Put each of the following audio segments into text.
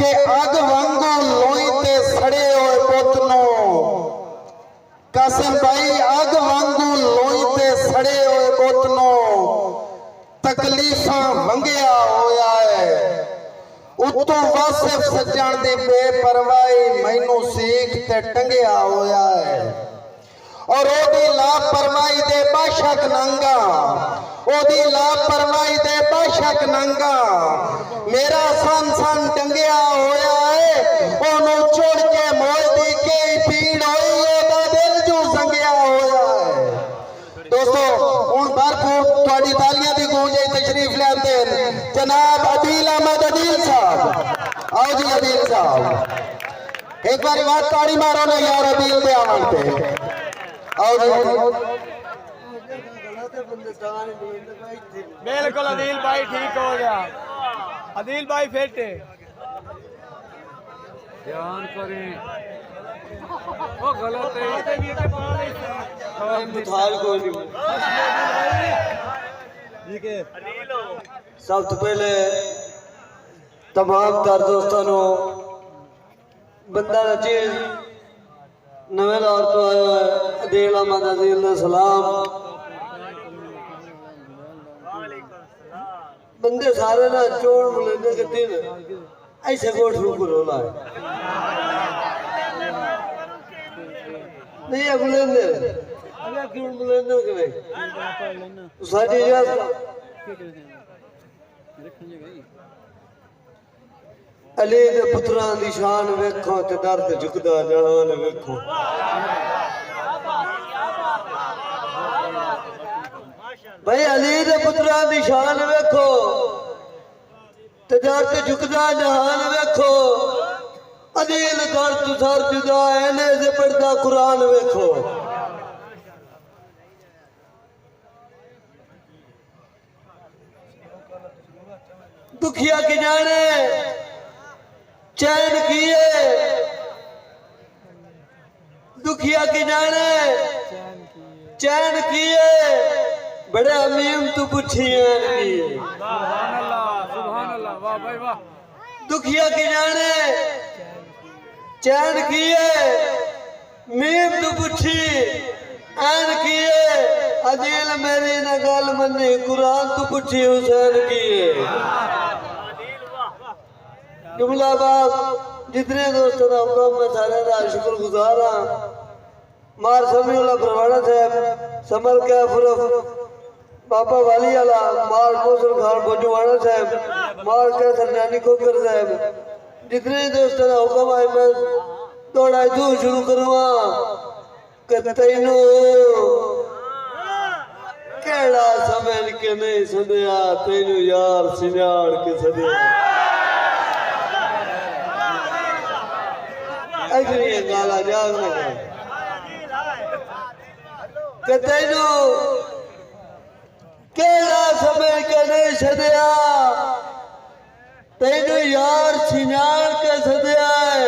के अग वांगू लोई ते सड़े होए पोतनो कासिम भाई अग वांगू लोई ते सड़े होए पोतनो तकलीफां वंगिया होया है उतो वासिफ सजण दी बेपरवाही मैनू सीख ते टंगिया होया है और ओदी लापरवाही दे बाशक नंगा ओदी लापरवाही दे बाशक नंगा मेरा सन सन टंगिया होया है ओनू छोड़ के मोड़ दी के पीड़ होई ओदा दिल जू संगिया होया है। दोस्तों हुण भरपूर तुहाडी तालियां दी गूंज तशरीफ लेंदे जनाब अदील अहमद अदील साहब। आओ जी अदील साहब एक बार बात ताड़ी मारो ना यार अदील दे आवन ते बिल्कुल अदील भाई ठीक हो गया। अदील भाई फिट है ध्यान करें वो गलत है सब तो पहले तमाम तर दोस्तों बंदा चीज नवे दौर तो आया है अदील अहमद अदील ने सलाम बंदे सारे ना चोड़ बुलेंदे के दिन ऐसे गोठ रूप रोला है नहीं है बुलेंदे अगर क्यों बुलेंदे के नहीं साड़ी याद अली दे पुत्रां दी शान वेखो ते दर्द झुकदा जहान वेखो भाई अली दे पुत्रां दी शान वेखो ते दर्द झुकदा जहान वेखो अदील कर तू सर जुदा एने से पढ़दा कुरान वेखो दुखिया के जाने चैन किए दुखिया की जाने चैन किए बड़े अमीम तू पूछी दुखिया की जाने चैन किए मीम तू पूछी ऐन किए अदील मेरी न गल मनी कुरान तू पूछी हुसैन किए जुमलाबाद जितने दोस्तों का हुक्म मैं सारे का शुक्रगुजार हाँ मार समीउल्लाह परवाना साहब समर के फुरफ बाबा वाली वाला मार मोहसिन खान बोजूवाना साहब मार के सरनानी कोकर साहब जितने दोस्तों का हुक्म आए मैं थोड़ा तू शुरू करूँगा कि तैनू केड़ा समझ के नहीं सदया तैनू यार सिनाड़ के सदया अगली गाला जाग लगा कि तैनू केड़ा समझ के नहीं सदया तैनू यार सिनाड़ के सदया है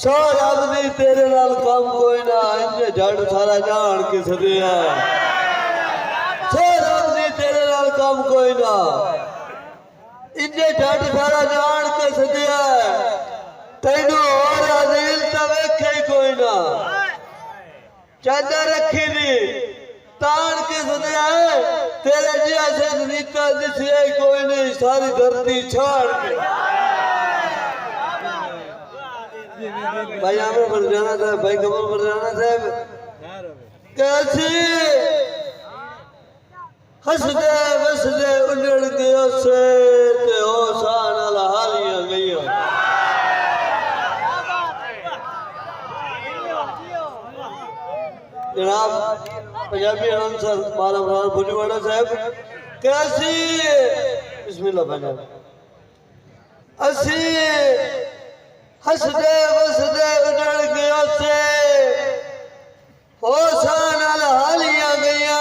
सौ रब दी तेरे नाल काम कोई ना इन्ने जड़ सारा जान के सदया सौ रब दी तेरे नाल काम कोई ना इन्ने जड़ सारा जान के सदया तैनू और अदील तो वेखे ही कोई ना चादर रखी दी तान के सदया तेरे जिया से नीता दिसिया कोई नहीं सारी धरती छाड़ के भाई आमिर फरजाना साहब भाई कमल फरजाना साहब कैसी हसदे वसदे उजड़ के उसे ते होशान अल हालियां गईयां जनाब पंजाबी आंसर मारा बरार भुजवाड़ा साहब कैसी बिस्मिल्लाह भाई असी हसदे वसदे उजड़ गया से होशान अल हालियां गईया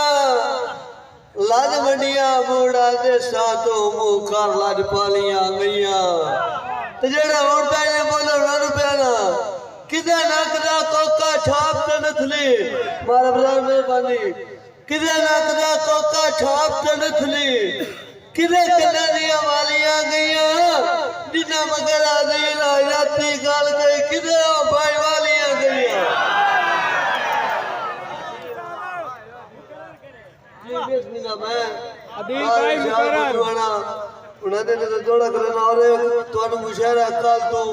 लज मंडिया मूड़ा दे सातों मुंह कर लज पालियां गईया ते जेड़ा उड़दा है बोलो रन पैना किदे नक दा कोका छाप ते नथली मारा बरार मेहरबानी किदे नक दा कोका छाप ते नथली किदे कन्ने दियां वालियां गईया जिन्ना मगर आदिल आयाती गाल गई किधे भाई वालियां गईया जी बिस्मिल्लाह मैं अदील भाई मुकर्रर उन्होंने तो जोड़ा करना और ਤੁਹਾਨੂੰ ਮੁਸ਼ਾਰਾ ਕੱਲ ਤੋਂ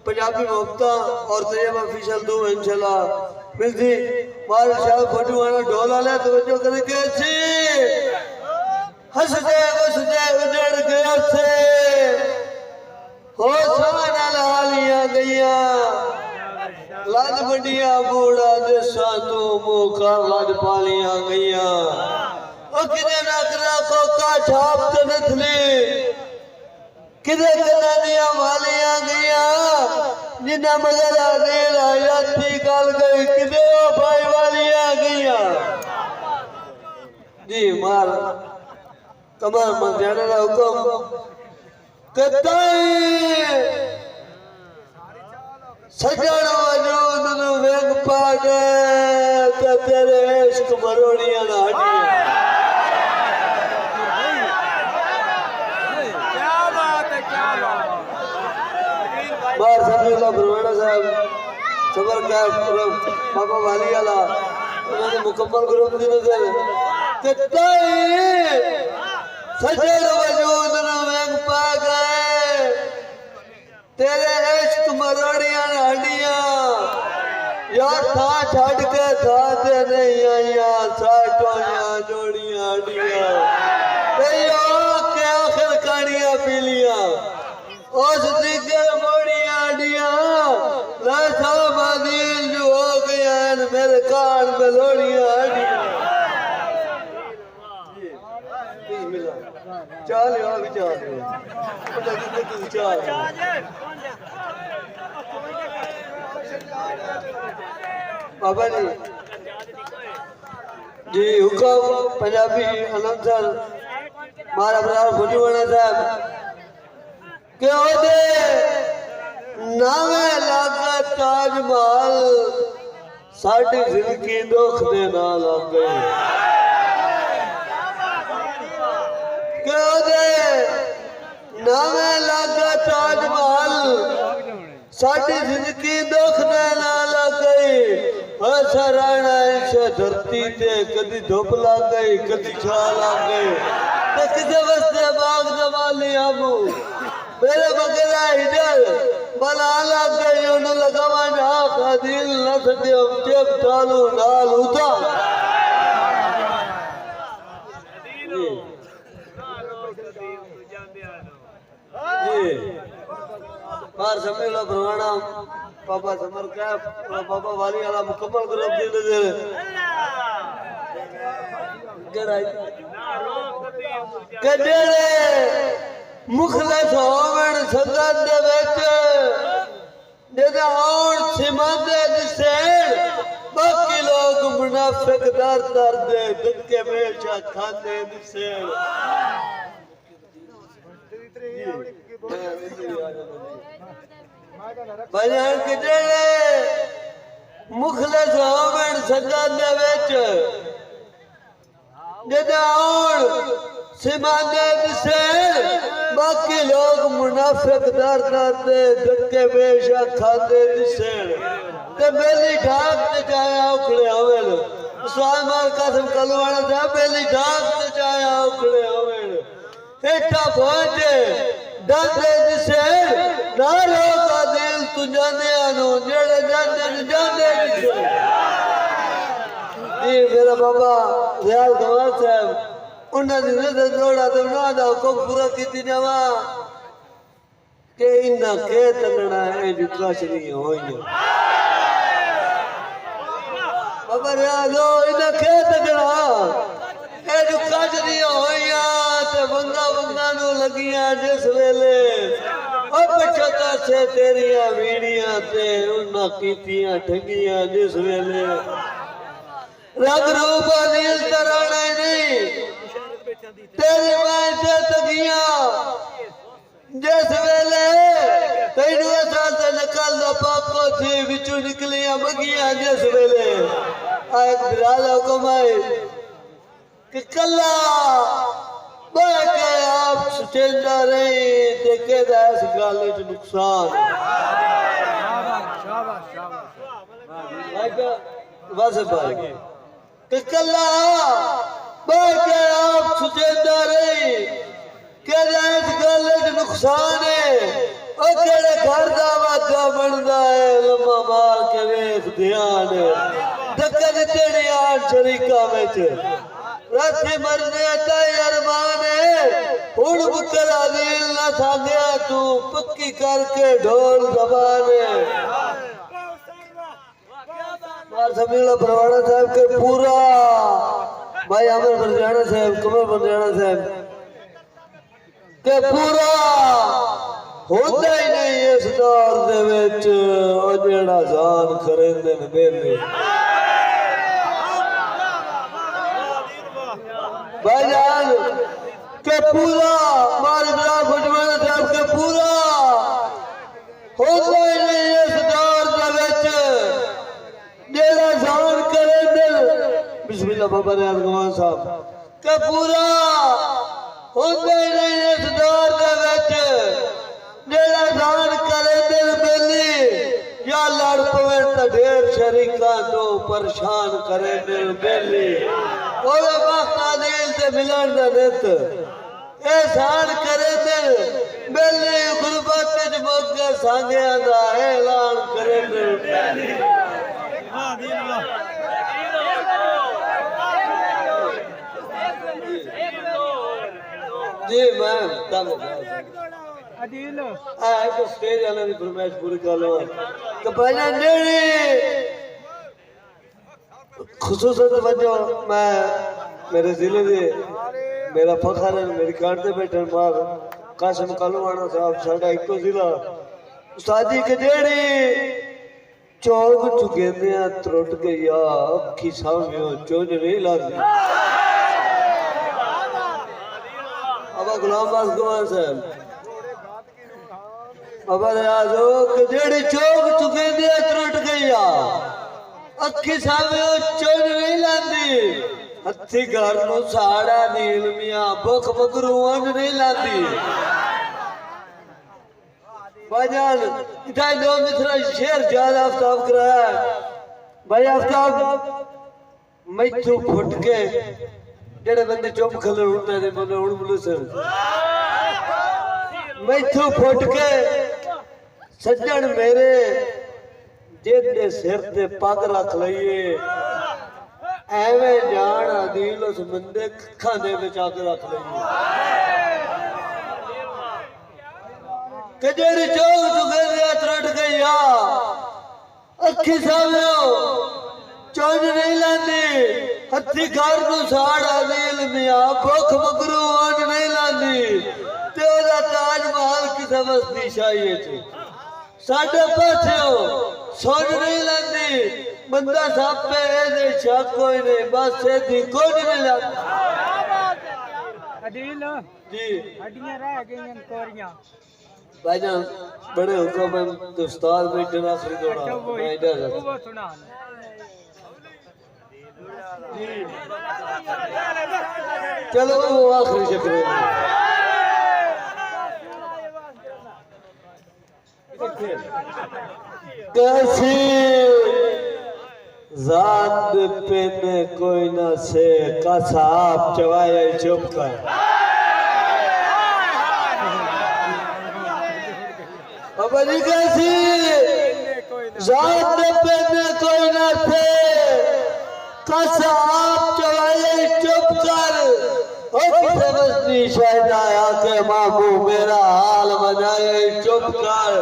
ਪੰਜਾਬੀ ਮੁਕਤਾ और तैयब ऑफिशियल दो इंशाल्लाह मिलती मार शाह फटू आना ढोला ले तवज्जो करे कैसी हंसदे वसदे उजड़ गया से हो साना लालियां गईया लद बंडिया बूढ़ा देसा तो मुखा लद पालियां गईया ओ किने नकरा को का छाप ते नथली किधे कना दिया वालियां गईया जिन्ना मगर आदिल आयाती गाल गई किधे ओ भाई वालियां गईया जी मार तमाम मंदिर का हुक्म कताई सजन वजूद नु वेग पागे ते तेरे इश्क मरोड़ियां ना हटियां बार समीउल्लाह बरवाना साहब सबर का बाबा वाली वाला उन्होंने मुकम्मल ग्रुप दी नजर कताई सजन वजूद नु वेग पा गए तेरे इश्क मरोड़ियां हड्डियां यार था छड़ के था ते नहीं आया साटोया जोड़ियां हड्डियां ते यो के आखिर कानियां पीलियां उस दिगर मोड़ियां हड्डियां लाशा बादील जो हो गया मेरे कान में लोड़ियां हड्डियां चाल अभी चाल बाबा जी जी हुक्म पंजाबी अनंसर मारा बराबर फुजवाना साहब क्यों दे नावे लागा ताजमहल साड़ी जिंदगी दुख दे ना लग गए क्यों दे नावे लागा ताजमहल साड़ी जिंदगी दुख दे ना लग गई सराना इस धरती ते कदी धुप लग गई कदी छा लग गई ते किसे वस्ते बाग दवाली आबू मेरे बगैरा इधर बना लग गई उन्हें लगावा ना दिल न सके जब चालू नाल उता जी बार समीउल्लाह बरवाना बाबा समर का बाबा वाली वाला मुकम्मल ग्रुप दी नजर गड्डे मुखलस होवन संगत दे विच जेदा आउण सिमंदे दिसेण बाकी लोग मुनाफिक दर दर दे धक्के हमेशा खांदे दिसेण भजन किजड़े मुखलस होवन संगत दे विच जेदा आउण सिमंदे दिसेण बाकी लोग मुनाफिक दर दर दे धक्के बेशा खाते दिसेण ते बेली ढाक ते जाया उखड़े होवेन उस्मान कासिम कलवाना साहब बेली ढाक ते जाया उखड़े होवेन हेठा पहुंचे डांदे दिसेण ना रोका दिल तू जांदियां नु जेड़े जांदे दिसेण जी मेरा बाबा रियाज गवार साहब उन्होंने नजर जोड़ा तो ना को पूरा की जावा के इन्ना के तंगड़ा है जो कश नहीं होई बाबा रियाजो इन्ना के तंगड़ा ए जो कश नहीं होई ते बंगा बंगा नु लगियां जिस वेले ओ पछता से तेरियां वीड़ियां ते उन्ना कीतियां ठगियां जिस वेले रंग रूप दिल तराना नहीं तेरी मां से तगिया जिस वेले तेन साल से निकल दा पाको थी बिचू निकलिया मगिया जिस वेले एक बिराला हुक्म है कि कला बह के आप सुचेंदा रही ते केदा इस गल च नुकसान शाबाश शाबाश बस भाई कि कला बह के आप सुचेंदा रही केदा इस गल च नुकसान है ओ केड़े घर दा वादा बनदा है लम्मा मार के वेख ध्यान धक्का तेरी आन शरीका विच राती मरने ताई अरमान है हुण बुकरा दिल ना सांगया तू पक्की करके ढोल जबान मार समीला परवाना साहब के पूरा भाई अमर बंजाना साहब कमर बंजाना साहब के पूरा होता ही नहीं इस दौर दे विच ओ जेड़ा जान करेंदे ने बेले भाईजान के पूरा मारे बिना फुटवाना साहब के पूरा होता ही नहीं इस दौर दे विच जेड़ा जान करेंदे बिस्मिल्लाह बाबा रियाज गवान साहब के पूरा होता ही नहीं इस दौर दे विच जेड़ा जान करे दिल बेली या लड़ पवे तो ढेर शरीका तो परेशान करे दिल बेली ओवे वक्ता दिल से मिलन दा नित एहसान करे दिल बेली गुरबत च मोगे सांगिया दा ऐलान करे दिल बेली वाह दिल वाह जी मैं तंग अदील एक स्टेज वाले की फरमाइश पूरी कर लो तो पहले नेड़ी खुसूसन तवज्जो मैं मेरे जिले दे मेरा फखर है मेरी काट दे बैठे मार कासिम कालूवाना साहब साडा इको जिला उस्ताद जी के जेड़ी चौक चुकेंदे त्रुट गया अखी सामने चोज नहीं लादी अब गुलाम बास कुमार साहब बाबा रियाजो कि जेड़ी चौक चुकेंदे त्रुट गईया अखी सामने चोज नहीं लादी हथी घर नु साड़ा नील मियां भुख मगरू अंज नहीं लादी भाईजान इतना दो मित्रा शेर ज्यादा आफ्ताब कराया भाई आफ्ताब मैथू फुट के जेड़े बंदे चुप खले उठते ने बोले उड़ बोले सर मैथू फुट के सज्जन मेरे जेदे सिर ते पग रख लईए एवें जान अदील उस बंदे अखां दे विच आग रख लईए कि जेड़ी चौक चुके त्रुट गईया अखी सामने चोज नहीं लांदी हथी घर नू साड़ अदील मियां भुख मगरू अंज नहीं लांदी ते ओदा ताज महल किसे वसदी शाही च साडे पासेओ सोच नहीं लांदी बंदा सापे एदे शक कोई नहीं बस एदी कुछ नहीं लांदी अदील जी हड्डियां रह गईयां कोरियां भाईजान बड़े हुक्म है तो उस्ताद बैठे ना आखिरी दौड़ा मैं इधर वो सुना चलो वो आखिरी चक्र कैसी जात पे ने कोई ना से कसाब चवाया चुप कर बाबा जी कैसी जात पे ने कोई ना से कसाब चवाया चुप कर ओ किसे बस्ती शायद आया के मामू मेरा हाल बनाए चुप कर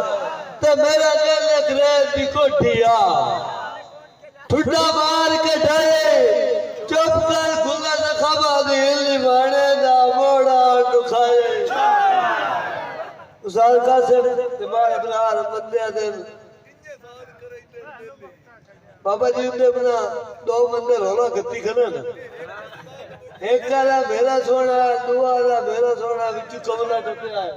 तो मेरा दिल लिख रहे दी कोठिया ठुड्डा मार के ढाए चुप कर खुला नखबा दिल निभाने दा मोड़ा दुखाए उसाल का से दिमाग अपनार बंदे दिन बाबा जी ने अपना दो बंदे रोला गत्ती खने ना एक का मेरा सोना दुआ दा मेरा सोना विच कमला टपया है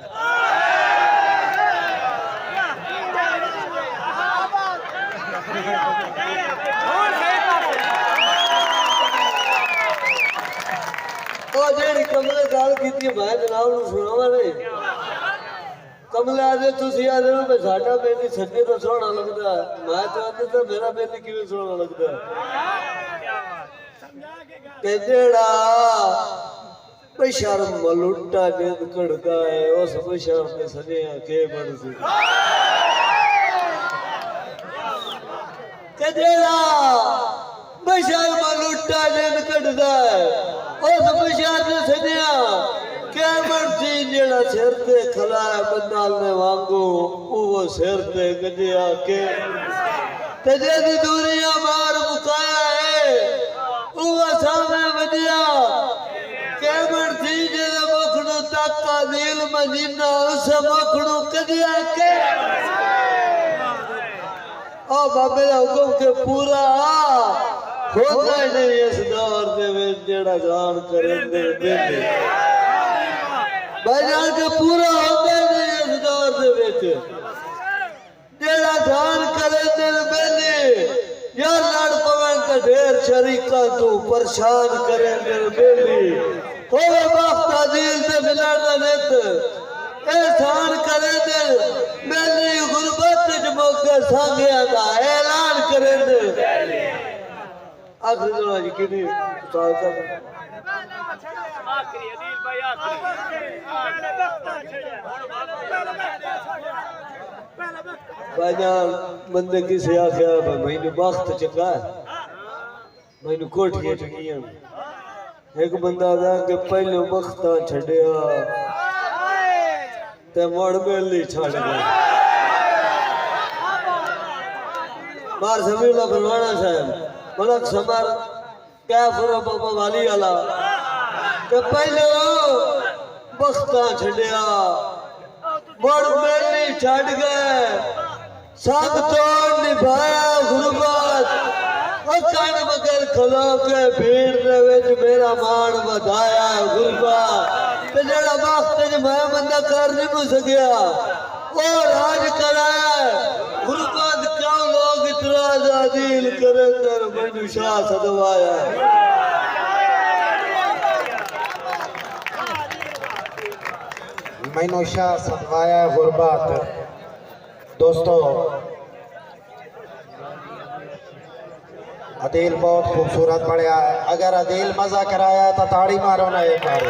ओ जेड़ी कमले गाल की की मैं जनाब ਨੂੰ ਸੁਣਾਵਾ ਨਹੀਂ ਕਮਲਾ ਦੇ ਤੁਸੀਂ ਆਦੇ ਨੂੰ ਸਾਡਾ ਬੇਲੀ ਸੱਜੇ ਤੋਂ ਸੋਹਣਾ ਲੱਗਦਾ ਮੈਂ ਚਾਹੁੰਦਾ ਤਾਂ ਮੇਰਾ ਬੇਲੀ ਕਿਵੇਂ ਸੋਹਣਾ ਲੱਗਦਾ ਤੇ ਜਿਹੜਾ ਬਸ਼ਰਮ ਮਲੁੱਟਾ ਜਿੰਦ ਘੜਦਾ ਹੈ ਉਸ ਬਸ਼ਰਮ ਦੇ ਸਨੇਹਾ ਕੇ ਬਣਦੀ ਤੇ ਜਿਹੜਾ ਬਸ਼ਰਮ ਮਲੁੱਟਾ ਜਿੰਦ ਘੜਦਾ ਹੈ ਉਸ ਬਸ਼ਰਮ ਦੇ ਸਨੇਹਾ के मर्जी जेड़ा सिर ते खला है बंदाल ने वांगो वो सिर ते गजिया के ते जेदी दूरिया मार मुकाया है वो सामने वजिया के मर्जी जेड़ा मखणू ताका दिल मदीना उस मखणू गजिया के ओ बाबे दा हुक्म के पूरा होता ही नहीं इस दौर दे विच जेड़ा जान करे दे बेटे भाईजान के पूरा होता ही नहीं इस दौर दे विच जेड़ा जान करे दिल बेली यार लड़ पवन का ढेर शरीका तू परेशान करे दिल बेली होवे वक्त दिल ते मिलन दा नित एहसान करे दिल बेली गुरबत च मौके सांगिया दा ऐलान करे दिल आखिरी जोड़ा जी किनी उस्ताद का भाईजान बंदे किसे आख्या मैनू वक्त चंगा है मैनू कोठियां चंगियां एक बंदा था कि पहले वक्त छड़िया ते मुड़ मेली छड़ गया मार समीला फरमाना साहब मलक समर कैफर बाबा वाली वाला ते पहले वक्त छड़िया मुड़ मेली छड़ गए सब तोड़ निभाया गुरबत कण मगर खलो के भीड़ दे विच मेरा मान वधाया गुरबत ते जेड़ा वक्त च मैं बंदा कर नहीं सकिया ओ राज कराया गुरबत क्यों लोग इतराज आदिल करे तर मैनू शाह सदवाया मैनू शाह सदवाया गुरबत दोस्तों अदील बहुत खूबसूरत पढ़िया है अगर अदील मजा कराया तो ताड़ी मारो ना एक बार